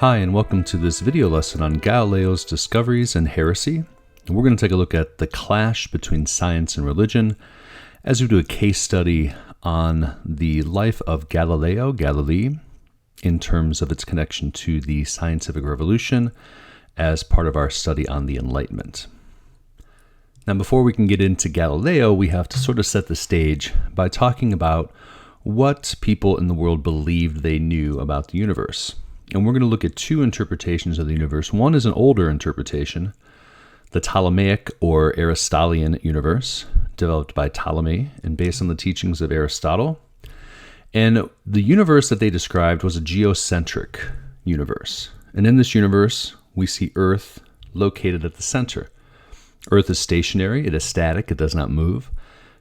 Hi, and welcome to this video lesson on Galileo's discoveries and heresy. And we're going to take a look at the clash between science and religion as we do a case study on the life of Galileo Galilei in terms of its connection to the scientific revolution as part of our study on the Enlightenment. Now, before we can get into Galileo, we have to sort of set the stage by talking about what people in the world believed they knew about the universe. And we're going to look at two interpretations of the universe. One is an older interpretation, the Ptolemaic or Aristotelian universe, developed by Ptolemy and based on the teachings of Aristotle. And the universe that they described was a geocentric universe. And in this universe, we see Earth located at the center. Earth is stationary, it is static, it does not move,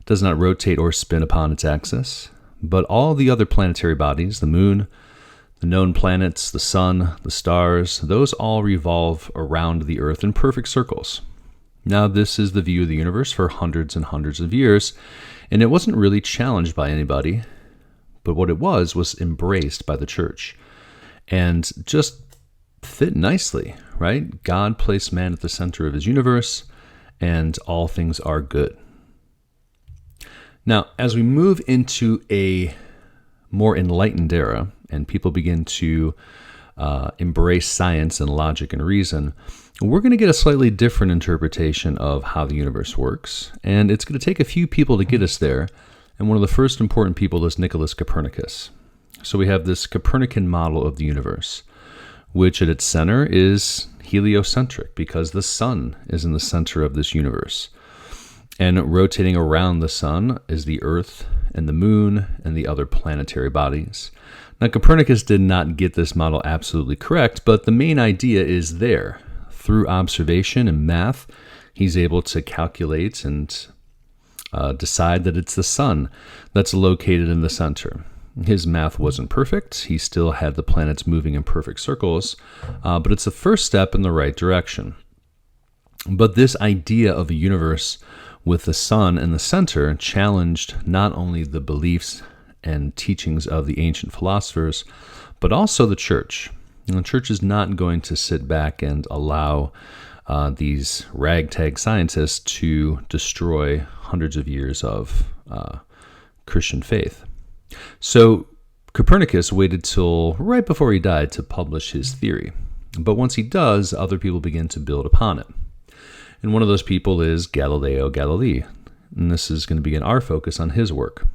does not rotate or spin upon its axis. But all the other planetary bodies, the moon, the known planets, the sun, the stars, those all revolve around the Earth in perfect circles. Now, this is the view of the universe for hundreds and hundreds of years, and it wasn't really challenged by anybody, but what it was embraced by the church and just fit nicely, right? God placed man at the center of his universe, and all things are good. Now, as we move into a more enlightened era, and people begin to embrace science and logic and reason, we're going to get a slightly different interpretation of how the universe works. And it's going to take a few people to get us there. And one of the first important people is Nicholas Copernicus. So we have this Copernican model of the universe, which at its center is heliocentric because the sun is in the center of this universe. And rotating around the sun is the Earth and the moon and the other planetary bodies. Now, Copernicus did not get this model absolutely correct, but the main idea is there. Through observation and math, he's able to calculate and decide that it's the sun that's located in the center. His math wasn't perfect. He still had the planets moving in perfect circles, but it's the first step in the right direction. But this idea of a universe with the sun in the center challenged not only the beliefs and teachings of the ancient philosophers, but also the church. And the church is not going to sit back and allow these ragtag scientists to destroy hundreds of years of Christian faith. So Copernicus waited till right before he died to publish his theory. But once he does, other people begin to build upon it. And one of those people is Galileo Galilei. And this is going to begin our focus on his work.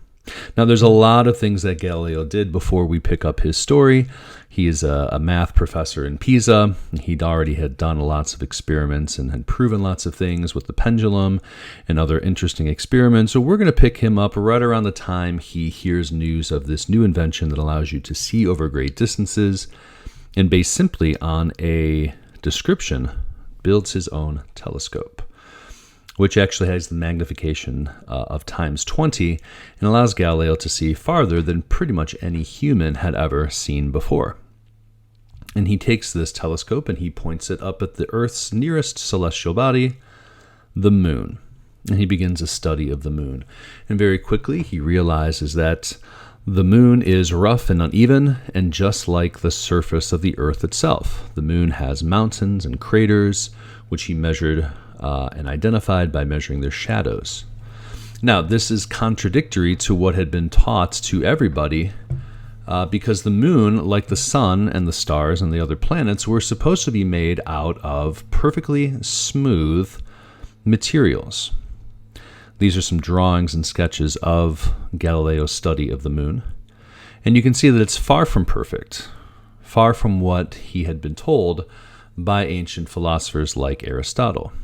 Now, there's a lot of things that Galileo did before we pick up his story. He is a math professor in Pisa. He'd already had done lots of experiments and had proven lots of things with the pendulum and other interesting experiments. So we're going to pick him up right around the time he hears news of this new invention that allows you to see over great distances, and based simply on a description, builds his own telescope, which actually has the magnification of times 20 and allows Galileo to see farther than pretty much any human had ever seen before. And he takes this telescope and he points it up at the Earth's nearest celestial body, the moon. And he begins a study of the moon. And very quickly he realizes that the moon is rough and uneven, and just like the surface of the Earth itself, the moon has mountains and craters, which he measured and identified by measuring their shadows. Now, this is contradictory to what had been taught to everybody because the moon, like the sun and the stars and the other planets, were supposed to be made out of perfectly smooth materials. These are some drawings and sketches of Galileo's study of the moon. And you can see that it's far from perfect, far from what he had been told by ancient philosophers like Aristotle,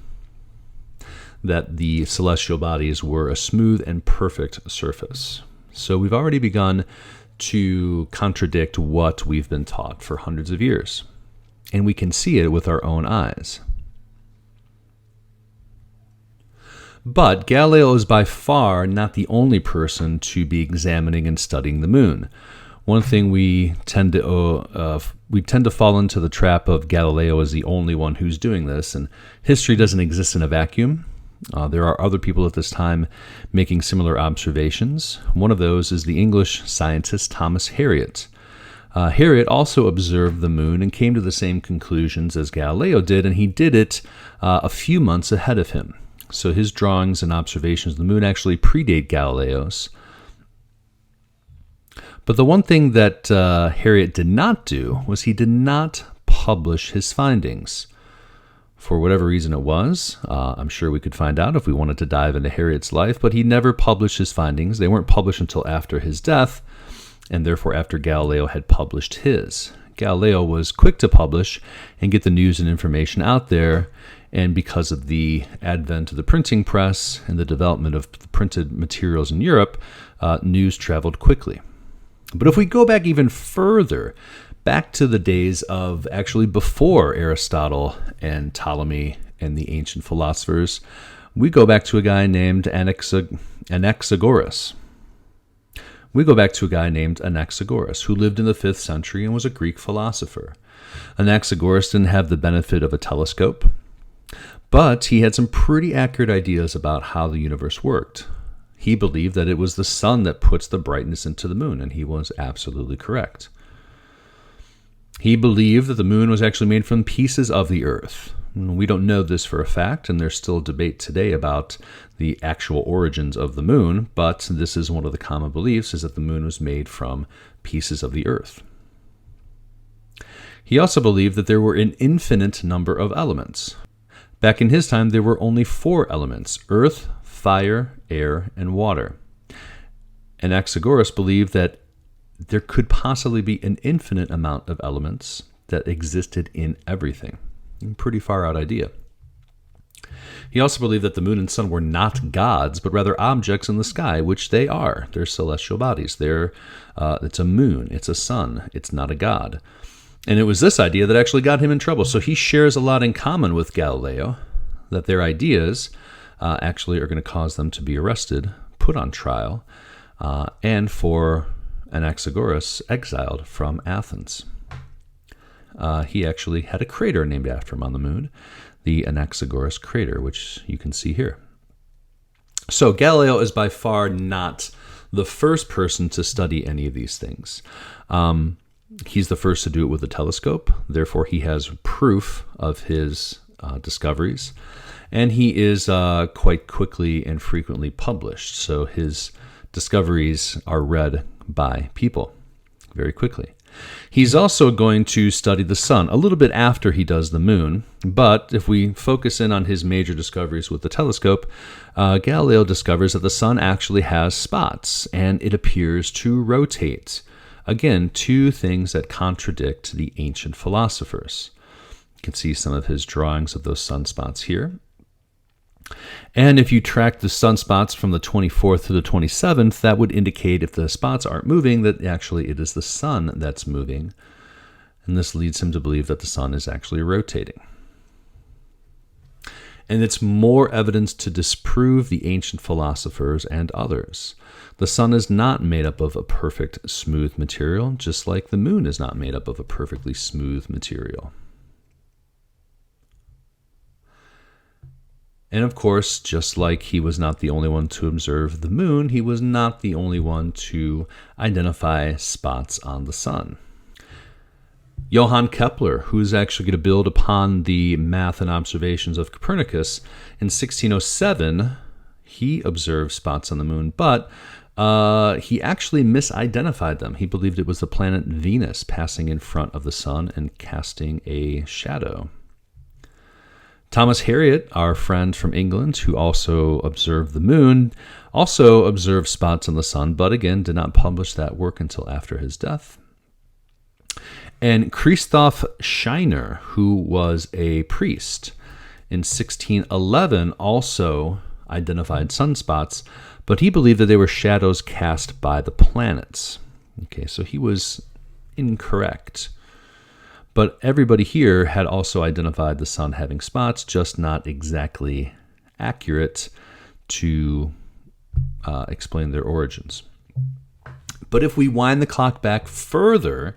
that the celestial bodies were a smooth and perfect surface. So we've already begun to contradict what we've been taught for hundreds of years, and we can see it with our own eyes. But Galileo is by far not the only person to be examining and studying the moon. One thing we tend to fall into the trap of Galileo as the only one who's doing this, and history doesn't exist in a vacuum. There are other people at this time making similar observations. One of those is the English scientist Thomas Harriot. Harriot also observed the moon and came to the same conclusions as Galileo did, and he did it a few months ahead of him. So his drawings and observations of the moon actually predate Galileo's. But the one thing that Harriot did not do was he did not publish his findings. For whatever reason it was, I'm sure we could find out if we wanted to dive into Harriot's life, but he never published his findings. They weren't published until after his death, and therefore after Galileo had published his. Galileo was quick to publish and get the news and information out there, and because of the advent of the printing press and the development of the printed materials in Europe, news traveled quickly. But if we go back even further, back to the days of actually before Aristotle and Ptolemy and the ancient philosophers, we go back to a guy named Axagorus. We go back to a guy named Axagorus, who lived in the 5th century and was a Greek philosopher. Axagorus didn't have the benefit of a telescope, but he had some pretty accurate ideas about how the universe worked. He believed that it was the sun that puts the brightness into the moon, and he was absolutely correct. He believed that the moon was actually made from pieces of the earth. We don't know this for a fact, and there's still debate today about the actual origins of the moon, but this is one of the common beliefs, is that the moon was made from pieces of the earth. He also believed that there were an infinite number of elements. Back in his time, there were only 4 elements: earth, fire, air, and water. And Axagorus believed that there could possibly be an infinite amount of elements that existed in everything. A pretty far out idea. He also believed that the moon and sun were not gods, but rather objects in the sky, which they are. They're celestial bodies. It's a moon, it's a sun, it's not a god. And it was this idea that actually got him in trouble. So he shares a lot in common with Galileo, that their ideas actually are going to cause them to be arrested, put on trial, and for Axagorus exiled from Athens. He actually had a crater named after him on the moon, the Axagorus crater, which you can see here. So Galileo is by far not the first person to study any of these things. He's the first to do it with a telescope. Therefore, he has proof of his discoveries. And he is quite quickly and frequently published. So his discoveries are read by people very quickly. He's also going to study the sun a little bit after he does the moon. But if we focus in on his major discoveries with the telescope, Galileo discovers that the sun actually has spots and it appears to rotate. Again, 2 things that contradict the ancient philosophers. You can see some of his drawings of those sunspots here. And if you track the sunspots from the 24th to the 27th, that would indicate if the spots aren't moving, that actually it is the sun that's moving. And this leads him to believe that the sun is actually rotating. And it's more evidence to disprove the ancient philosophers and others. The sun is not made up of a perfect, smooth material, just like the moon is not made up of a perfectly smooth material. And of course, just like he was not the only one to observe the moon, he was not the only one to identify spots on the sun. Johann Kepler, who's actually going to build upon the math and observations of Copernicus, in 1607, he observed spots on the moon, but he actually misidentified them. He believed it was the planet Venus passing in front of the sun and casting a shadow. Thomas Harriot, our friend from England, who also observed the moon, also observed spots on the sun, but again did not publish that work until after his death. And Christoph Scheiner, who was a priest in 1611, also identified sunspots, but he believed that they were shadows cast by the planets. Okay, so he was incorrect. But everybody here had also identified the sun having spots, just not exactly accurate to explain their origins. But if we wind the clock back further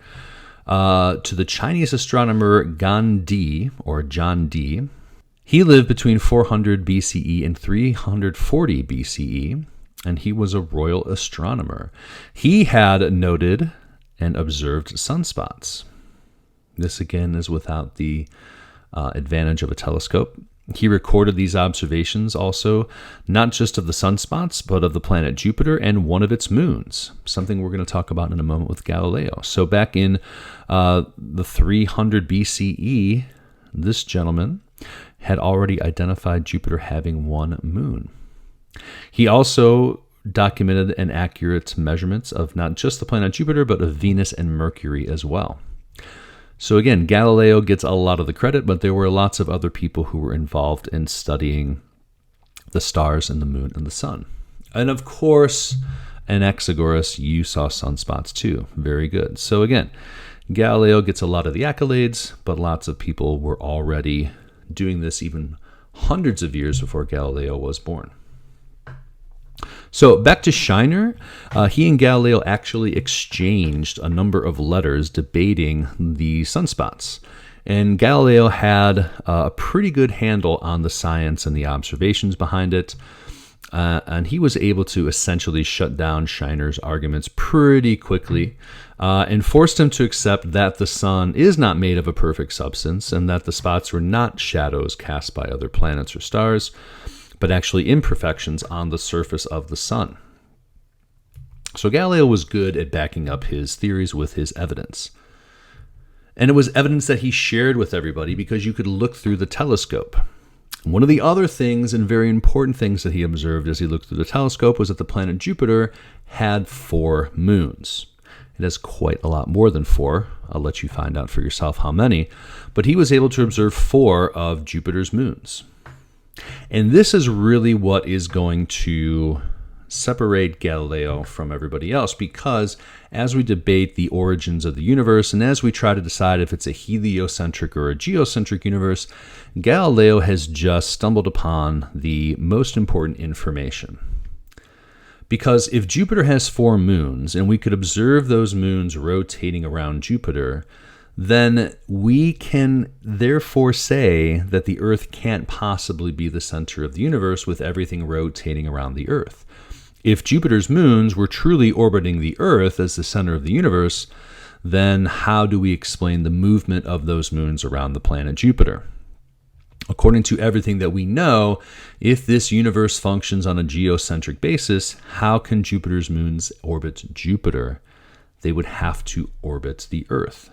to the Chinese astronomer Gan Di, or John Dee, he lived between 400 BCE and 340 BCE, and he was a royal astronomer. He had noted and observed sunspots. This again is without the advantage of a telescope. He recorded these observations also, not just of the sunspots, but of the planet Jupiter and one of its moons, something we're going to talk about in a moment with Galileo. So back in the 300 BCE, this gentleman had already identified Jupiter having one moon. He also documented an accurate measurements of not just the planet Jupiter, but of Venus and Mercury as well. So again, Galileo gets a lot of the credit, but there were lots of other people who were involved in studying the stars and the moon and the sun. And of course, in Axagorus, you saw sunspots too. Very good. So again, Galileo gets a lot of the accolades, but lots of people were already doing this even hundreds of years before Galileo was born. So back to Scheiner, he and Galileo actually exchanged a number of letters debating the sunspots. And Galileo had a pretty good handle on the science and the observations behind it. And he was able to essentially shut down Scheiner's arguments pretty quickly and forced him to accept that the sun is not made of a perfect substance and that the spots were not shadows cast by other planets or stars, but actually imperfections on the surface of the sun. So Galileo was good at backing up his theories with his evidence. And it was evidence that he shared with everybody because you could look through the telescope. One of the other things and very important things that he observed as he looked through the telescope was that the planet Jupiter had 4 moons. It has quite a lot more than 4. I'll let you find out for yourself how many. But he was able to observe 4 of Jupiter's moons. And this is really what is going to separate Galileo from everybody else, because as we debate the origins of the universe and as we try to decide if it's a heliocentric or a geocentric universe, Galileo has just stumbled upon the most important information. Because if Jupiter has 4 moons and we could observe those moons rotating around Jupiter, then we can therefore say that the Earth can't possibly be the center of the universe with everything rotating around the Earth. If Jupiter's moons were truly orbiting the Earth as the center of the universe, then how do we explain the movement of those moons around the planet Jupiter? According to everything that we know, if this universe functions on a geocentric basis, how can Jupiter's moons orbit Jupiter? They would have to orbit the Earth.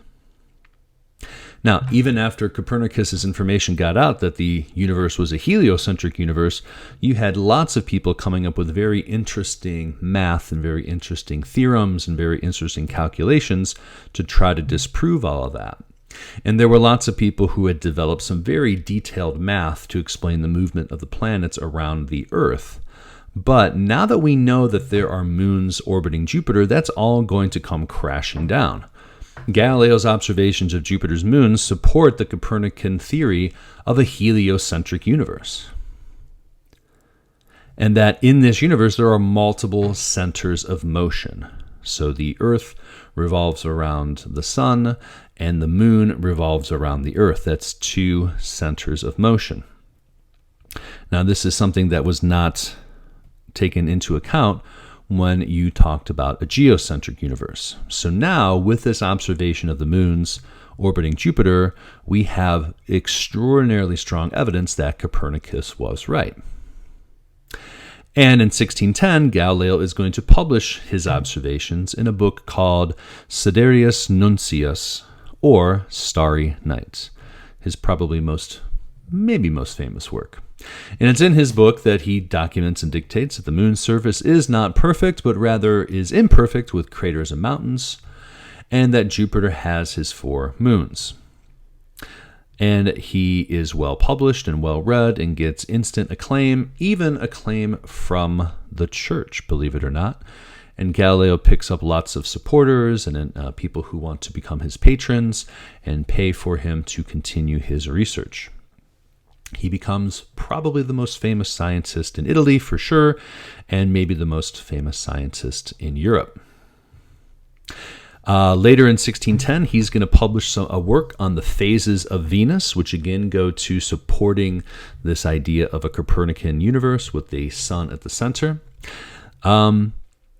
Now, even after Copernicus's information got out that the universe was a heliocentric universe, you had lots of people coming up with very interesting math and very interesting theorems and very interesting calculations to try to disprove all of that. And there were lots of people who had developed some very detailed math to explain the movement of the planets around the Earth. But now that we know that there are moons orbiting Jupiter, that's all going to come crashing down. Galileo's observations of Jupiter's moons support the Copernican theory of a heliocentric universe. And that in this universe there are multiple centers of motion. So the Earth revolves around the sun and the moon revolves around the Earth. That's 2 centers of motion. Now this is something that was not taken into account when you talked about a geocentric universe. So now, with this observation of the moons orbiting Jupiter, we have extraordinarily strong evidence that Copernicus was right. And in 1610, Galileo is going to publish his observations in a book called Sidereus Nuncius, or Starry Night, his probably most famous work. And it's in his book that he documents and dictates that the moon's surface is not perfect, but rather is imperfect with craters and mountains, and that Jupiter has his 4 moons. And he is well published and well read and gets instant acclaim, even acclaim from the church, believe it or not. And Galileo picks up lots of supporters and people who want to become his patrons and pay for him to continue his research. He becomes probably the most famous scientist in Italy for sure, and maybe the most famous scientist in Europe. Later in 1610, he's going to publish a work on the phases of Venus, which again go to supporting this idea of a Copernican universe with the sun at the center.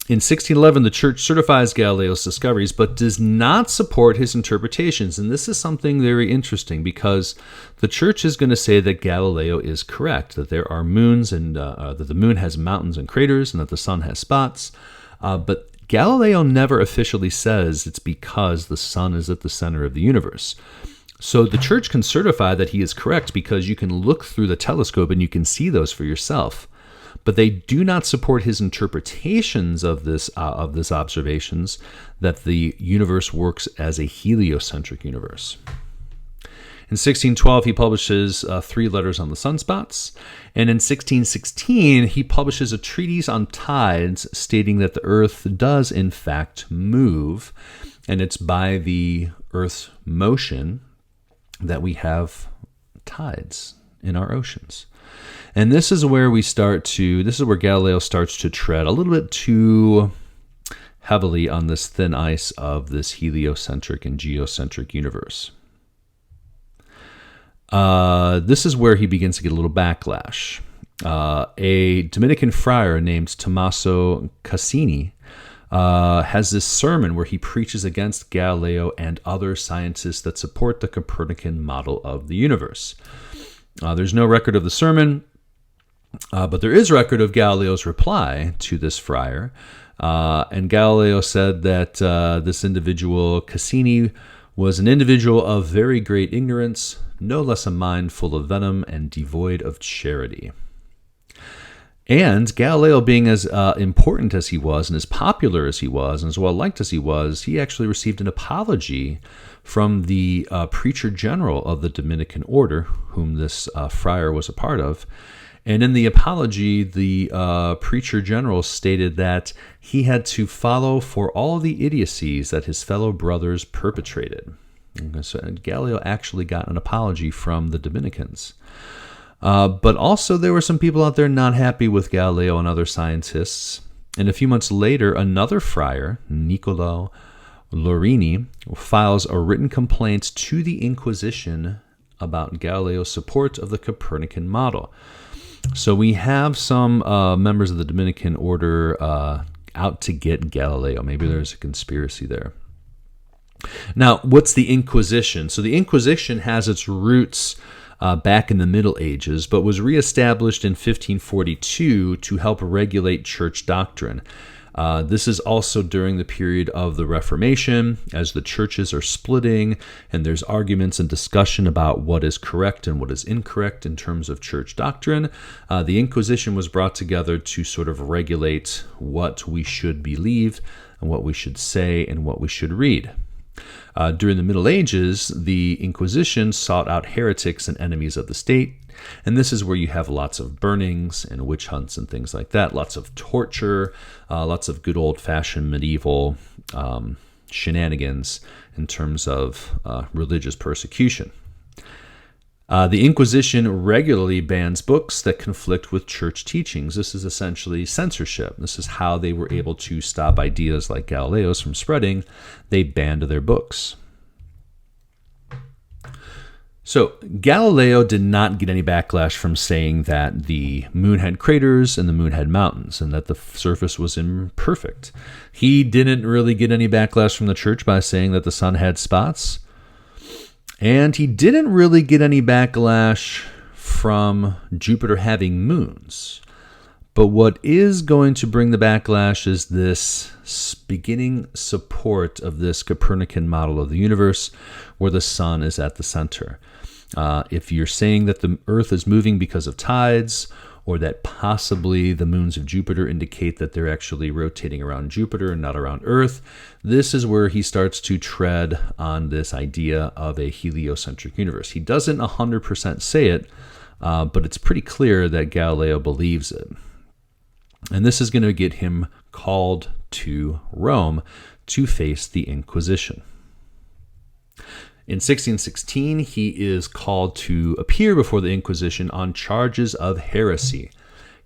In 1611, the church certifies Galileo's discoveries, but does not support his interpretations. And this is something very interesting because the church is going to say that Galileo is correct, that there are moons and that the moon has mountains and craters and that the sun has spots. But Galileo never officially says it's because the sun is at the center of the universe. So the church can certify that he is correct because you can look through the telescope and you can see those for yourself. But they do not support his interpretations of this observations that the universe works as a heliocentric universe. In 1612, he publishes 3 letters on the sunspots, and in 1616, he publishes a treatise on tides stating that the Earth does in fact move, and it's by the Earth's motion that we have tides in our oceans. And this is where Galileo starts to tread a little bit too heavily on this thin ice of this heliocentric and geocentric universe. This is where he begins to get a little backlash. A Dominican friar named Tommaso Cassini has this sermon where he preaches against Galileo and other scientists that support the Copernican model of the universe. There's no record of the sermon, but there is record of Galileo's reply to this friar. And Galileo said that this individual, Cassini, was an individual of very great ignorance, no less a mind full of venom and devoid of charity. And Galileo, being as important as he was and as popular as he was and as well liked as he was, he actually received an apology from the preacher general of the Dominican order, whom this friar was a part of. And in the apology, the preacher general stated that he had to follow for all the idiocies that his fellow brothers perpetrated. So Galileo actually got an apology from the Dominicans. But also there were some people out there not happy with Galileo and other scientists. And a few months later, another friar, Niccolo Lorini, files a written complaint to the Inquisition about Galileo's support of the Copernican model. So we have some members of the Dominican order out to get Galileo. Maybe there's a conspiracy there. Now, what's the Inquisition? So the Inquisition has its roots back in the Middle Ages, but was reestablished in 1542 to help regulate church doctrine. This is also during the period of the Reformation, as the churches are splitting, and there's arguments and discussion about what is correct and what is incorrect in terms of church doctrine. The Inquisition was brought together to sort of regulate what we should believe and what we should say and what we should read. During the Middle Ages, the Inquisition sought out heretics and enemies of the state, and this is where you have lots of burnings and witch hunts and things like that, lots of torture, lots of good old-fashioned medieval shenanigans in terms of religious persecution. The Inquisition regularly bans books that conflict with church teachings. This is essentially censorship. This is how they were able to stop ideas like Galileo's from spreading. They banned their books. So Galileo did not get any backlash from saying that the moon had craters and the moon had mountains and that the surface was imperfect. He didn't really get any backlash from the church by saying that the sun had spots. And he didn't really get any backlash from Jupiter having moons. But what is going to bring the backlash is this beginning support of this Copernican model of the universe where the sun is at the center. If you're saying that the Earth is moving because of tides, or that possibly the moons of Jupiter indicate that they're actually rotating around Jupiter and not around Earth, this is where he starts to tread on this idea of a heliocentric universe. He doesn't 100% say it, but it's pretty clear that Galileo believes it. And this is going to get him called to Rome to face the Inquisition. In 1616, he is called to appear before the Inquisition on charges of heresy.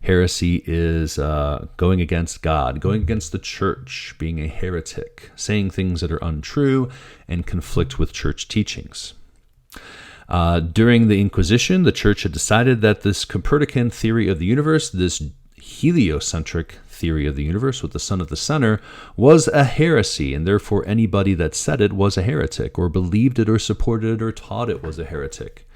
Heresy is going against God, going against the church, being a heretic, saying things that are untrue and conflict with church teachings. During the Inquisition, the church had decided that this Copernican theory of the universe, this heliocentric theory of the universe with the sun at the center was a heresy, and therefore anybody that said it was a heretic, or believed it, or supported it, or taught it was a heretic.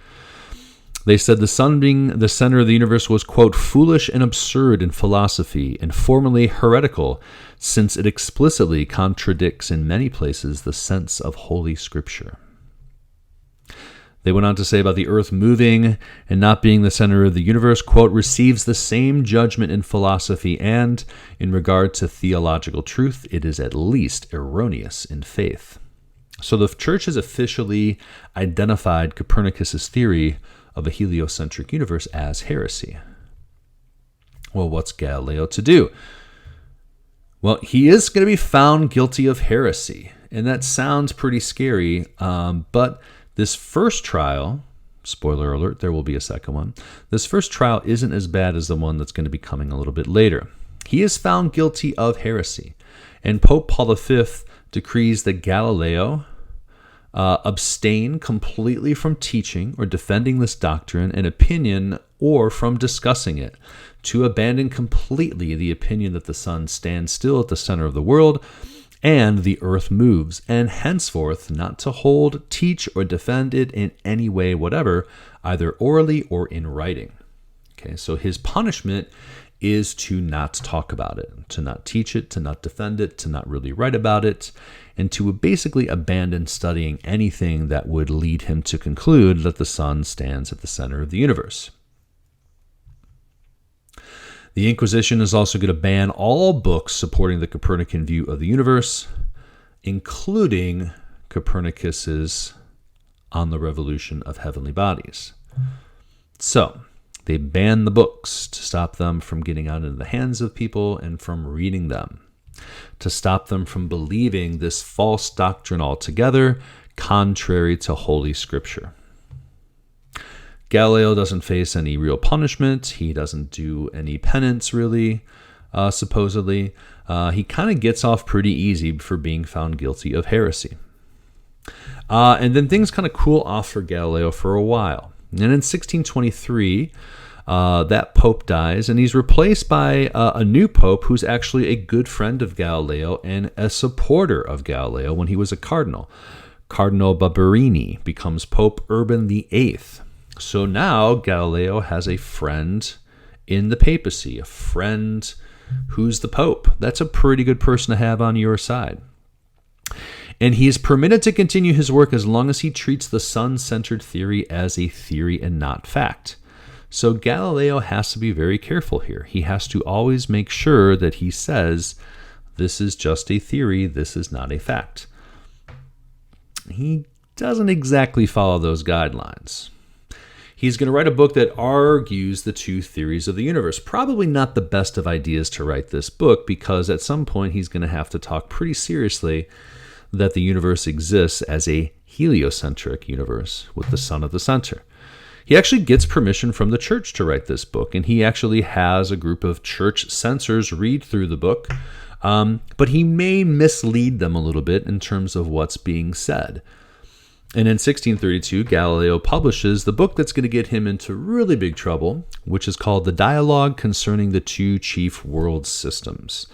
They said the sun being the center of the universe was, quote, foolish and absurd in philosophy, and formally heretical, since it explicitly contradicts in many places the sense of Holy Scripture. They went on to say about the earth moving and not being the center of the universe, quote, receives the same judgment in philosophy, and in regard to theological truth, it is at least erroneous in faith. So the church has officially identified Copernicus's theory of a heliocentric universe as heresy. Well, what's Galileo to do? Well, he is going to be found guilty of heresy, and that sounds pretty scary, but this first trial, spoiler alert, there will be a second one, this first trial isn't as bad as the one that's going to be coming a little bit later. He is found guilty of heresy, and Pope Paul V decrees that Galileo abstain completely from teaching or defending this doctrine and opinion, or from discussing it, to abandon completely the opinion that the sun stands still at the center of the world and the earth moves, and henceforth not to hold, teach, or defend it in any way whatever, either orally or in writing. Okay, so his punishment is to not talk about it, to not teach it, to not defend it, to not really write about it, and to basically abandon studying anything that would lead him to conclude that the sun stands at the center of the universe. The Inquisition is also going to ban all books supporting the Copernican view of the universe, including Copernicus's On the Revolution of Heavenly Bodies. So, they ban the books to stop them from getting out into the hands of people and from reading them, to stop them from believing this false doctrine altogether, contrary to Holy Scripture. Galileo doesn't face any real punishment. He doesn't do any penance, really, supposedly. He kind of gets off pretty easy for being found guilty of heresy. And then things kind of cool off for Galileo for a while. And in 1623, that pope dies, and he's replaced by a new pope who's actually a good friend of Galileo and a supporter of Galileo when he was a cardinal. Cardinal Barberini becomes Pope Urban VIII. So now Galileo has a friend in the papacy, a friend who's the pope. That's a pretty good person to have on your side. And he is permitted to continue his work as long as he treats the sun-centered theory as a theory and not fact. So Galileo has to be very careful here. He has to always make sure that he says, this is just a theory, this is not a fact. He doesn't exactly follow those guidelines. He's going to write a book that argues the two theories of the universe. Probably not the best of ideas to write this book, because at some point he's going to have to talk pretty seriously that the universe exists as a heliocentric universe with the sun at the center. He actually gets permission from the church to write this book, and he actually has a group of church censors read through the book, but he may mislead them a little bit in terms of what's being said. And in 1632, Galileo publishes the book that's going to get him into really big trouble, which is called The Dialogue Concerning the Two Chief World Systems.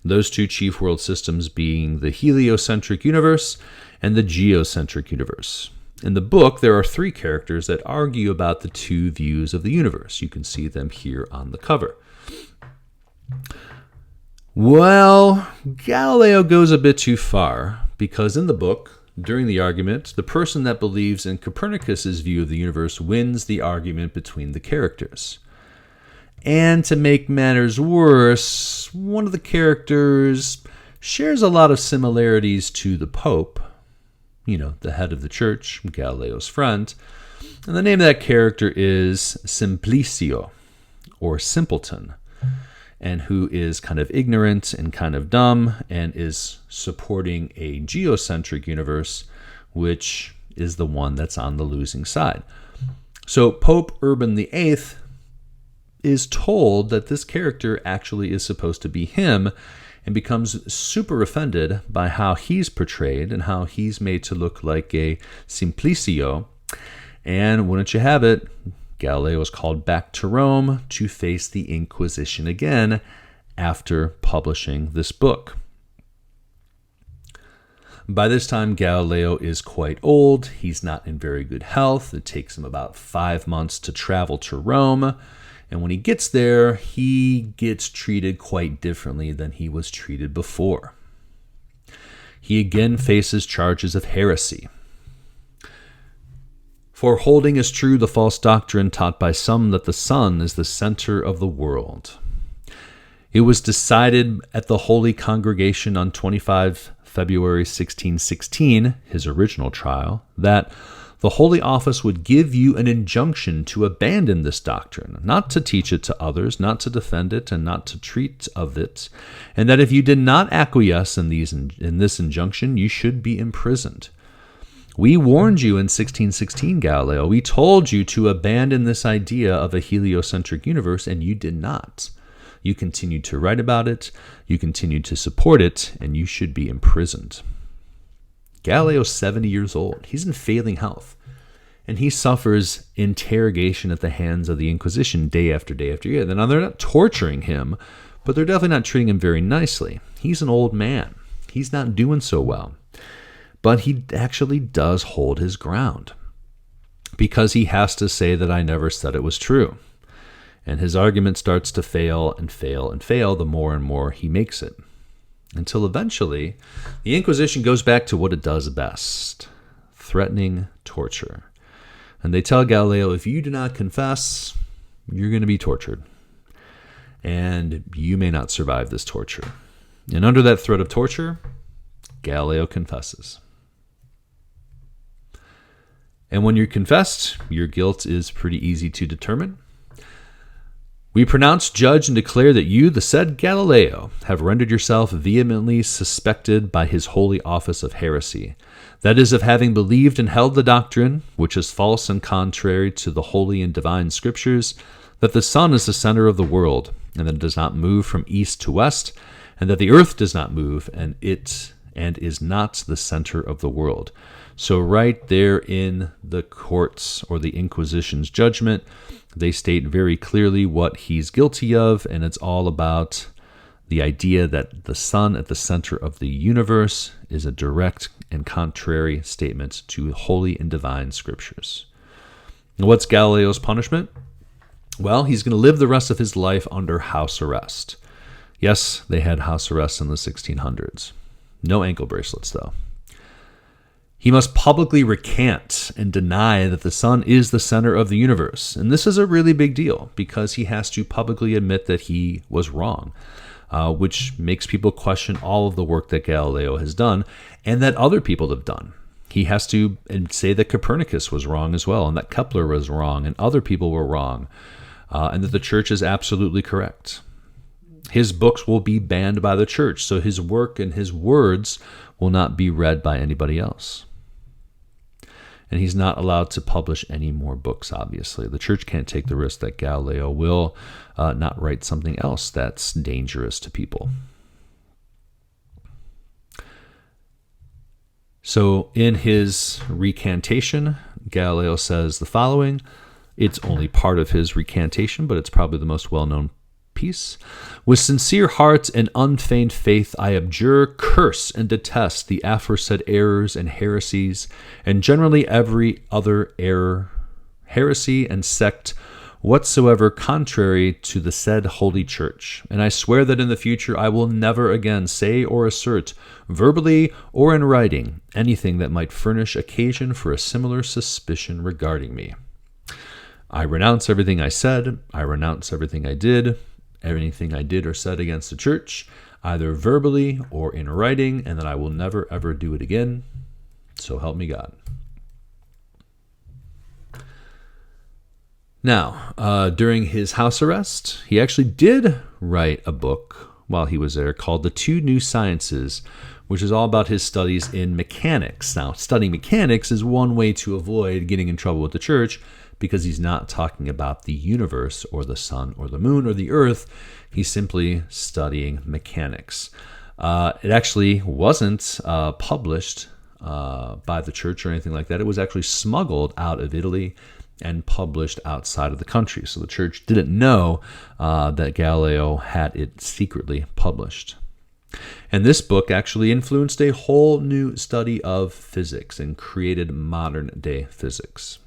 Those two chief world systems being the heliocentric universe and the geocentric universe. In the book, there are three characters that argue about the two views of the universe. You can see them here on the cover. Well, Galileo goes a bit too far, because in the book, during the argument, the person that believes in Copernicus's view of the universe wins the argument between the characters. And to make matters worse, one of the characters shares a lot of similarities to the Pope, the head of the church, Galileo's friend. And the name of that character is Simplicio, or Simpleton, and who is kind of ignorant and kind of dumb and is supporting a geocentric universe, which is the one that's on the losing side. So Pope Urban VIII is told that this character actually is supposed to be him, and becomes super offended by how he's portrayed and how he's made to look like a Simplicio. And wouldn't you have it, Galileo was called back to Rome to face the Inquisition again after publishing this book. By this time, Galileo is quite old. He's not in very good health. It takes him about 5 months to travel to Rome. And when he gets there, he gets treated quite differently than he was treated before. He again faces charges of heresy for holding as true the false doctrine taught by some that the sun is the center of the world. It was decided at the Holy Congregation on 25 February 1616, his original trial, that the Holy Office would give you an injunction to abandon this doctrine, not to teach it to others, not to defend it, and not to treat of it, and that if you did not acquiesce in this injunction, you should be imprisoned. We warned you in 1616, Galileo. We told you to abandon this idea of a heliocentric universe, and you did not. You continued to write about it, you continued to support it, and you should be imprisoned. Galileo's 70 years old. He's in failing health, and he suffers interrogation at the hands of the Inquisition day after day after year. Now, they're not torturing him, but they're definitely not treating him very nicely. He's an old man. He's not doing so well. But he actually does hold his ground, because he has to say that I never said it was true. And his argument starts to fail and fail and fail the more and more he makes it, until eventually the Inquisition goes back to what it does best: threatening torture. And they tell Galileo, if you do not confess, you're going to be tortured, and you may not survive this torture. And under that threat of torture, Galileo confesses. And when you're confessed, your guilt is pretty easy to determine. We pronounce, judge, and declare that you, the said Galileo, have rendered yourself vehemently suspected by his holy office of heresy, that is, of having believed and held the doctrine, which is false and contrary to the holy and divine scriptures, that the sun is the center of the world, and that it does not move from east to west, and that the earth does not move, and is not the center of the world. So right there in the courts or the Inquisition's judgment, they state very clearly what he's guilty of, and it's all about the idea that the sun at the center of the universe is a direct and contrary statement to holy and divine scriptures. And what's Galileo's punishment? Well, he's going to live the rest of his life under house arrest. Yes, they had house arrest in the 1600s. No ankle bracelets, though. He must publicly recant and deny that the sun is the center of the universe. And this is a really big deal, because he has to publicly admit that he was wrong, which makes people question all of the work that Galileo has done and that other people have done. He has to say that Copernicus was wrong as well, and that Kepler was wrong, and other people were wrong, and that the church is absolutely correct. His books will be banned by the church, so his work and his words will not be read by anybody else. And he's not allowed to publish any more books, obviously. The church can't take the risk that Galileo will not write something else that's dangerous to people. So in his recantation, Galileo says the following. It's only part of his recantation, but it's probably the most well-known piece. With sincere heart and unfeigned faith, I abjure, curse, and detest the aforesaid errors and heresies, and generally every other error, heresy, and sect whatsoever contrary to the said holy church. And I swear that in the future I will never again say or assert, verbally or in writing, anything that might furnish occasion for a similar suspicion regarding me. I renounce everything I said. I renounce everything I did. Anything I did or said against the church, either verbally or in writing, and that I will never ever do it again. So help me God. Now, during his house arrest, he actually did write a book while he was there called The Two New Sciences, which is all about his studies in mechanics. Now, studying mechanics is one way to avoid getting in trouble with the church, because he's not talking about the universe or the sun or the moon or the earth. He's simply studying mechanics. It actually wasn't published by the church or anything like that. It was actually smuggled out of Italy and published outside of the country. So the church didn't know that Galileo had it secretly published. And this book actually influenced a whole new study of physics and created modern-day physics.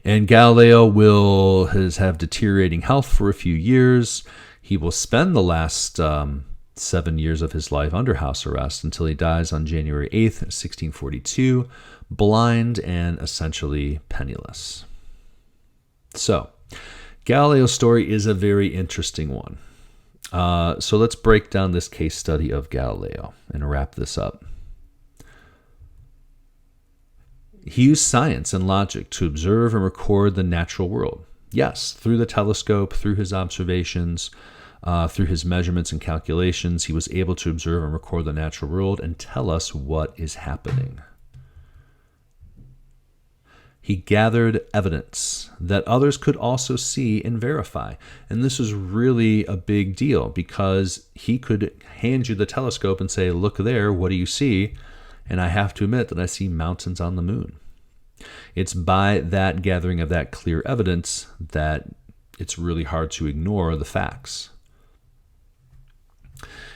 And Galileo will have deteriorating health for a few years. He will spend the last 7 years of his life under house arrest until he dies on January 8th, 1642, blind and essentially penniless. So, Galileo's story is a very interesting one. So let's break down this case study of Galileo and wrap this up. He used science and logic to observe and record the natural world. Yes, through the telescope, through his observations, through his measurements and calculations, he was able to observe and record the natural world and tell us what is happening. He gathered evidence that others could also see and verify. And this was really a big deal because he could hand you the telescope and say, look there, what do you see? And I have to admit that I see mountains on the moon. It's by that gathering of that clear evidence that it's really hard to ignore the facts.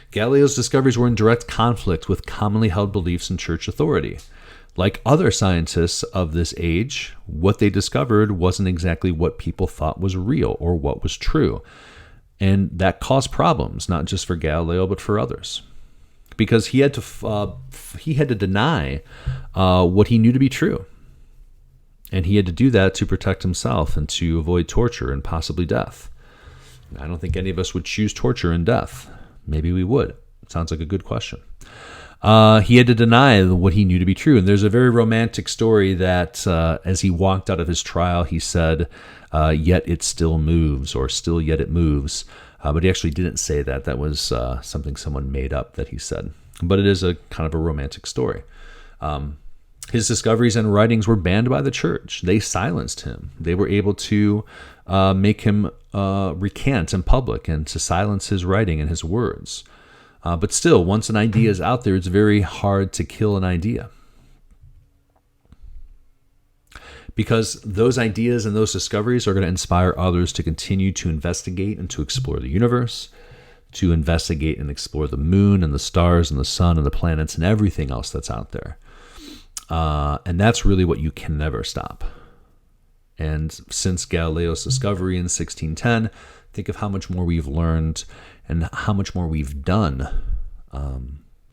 Galileo's discoveries were in direct conflict with commonly held beliefs in church authority. Like other scientists of this age, what they discovered wasn't exactly what people thought was real or what was true. And that caused problems, not just for Galileo, but for others. Because he had to deny what he knew to be true. And he had to do that to protect himself and to avoid torture and possibly death. I don't think any of us would choose torture and death. Maybe we would. Sounds like a good question. He had to deny what he knew to be true. And there's a very romantic story that as he walked out of his trial, he said, yet it still moves, or still yet it moves. But he actually didn't say that. That was something someone made up that he said. But it is a kind of a romantic story. His discoveries and writings were banned by the church. They silenced him. They were able to make him recant in public and to silence his writing and his words. But still, once an idea is out there, it's very hard to kill an idea. Because those ideas and those discoveries are going to inspire others to continue to investigate and to explore the universe, to investigate and explore the moon and the stars and the sun and the planets and everything else that's out there. And that's really what you can never stop. And since Galileo's discovery in 1610, think of how much more we've learned and how much more we've done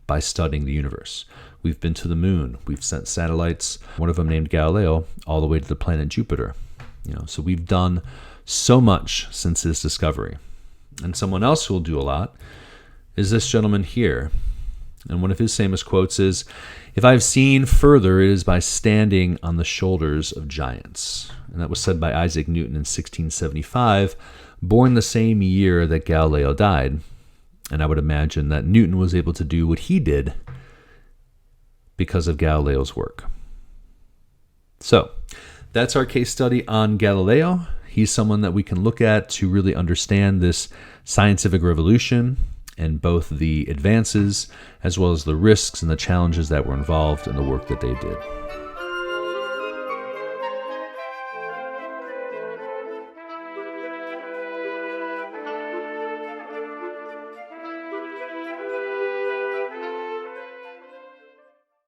by studying the universe. We've been to the moon. We've sent satellites, one of them named Galileo, all the way to the planet Jupiter. So we've done so much since his discovery. And someone else who will do a lot is this gentleman here. And one of his famous quotes is, "If I've seen further, it is by standing on the shoulders of giants." And that was said by Isaac Newton in 1675, born the same year that Galileo died. And I would imagine that Newton was able to do what he did because of Galileo's work. So, that's our case study on Galileo. He's someone that we can look at to really understand this scientific revolution and both the advances as well as the risks and the challenges that were involved in the work that they did.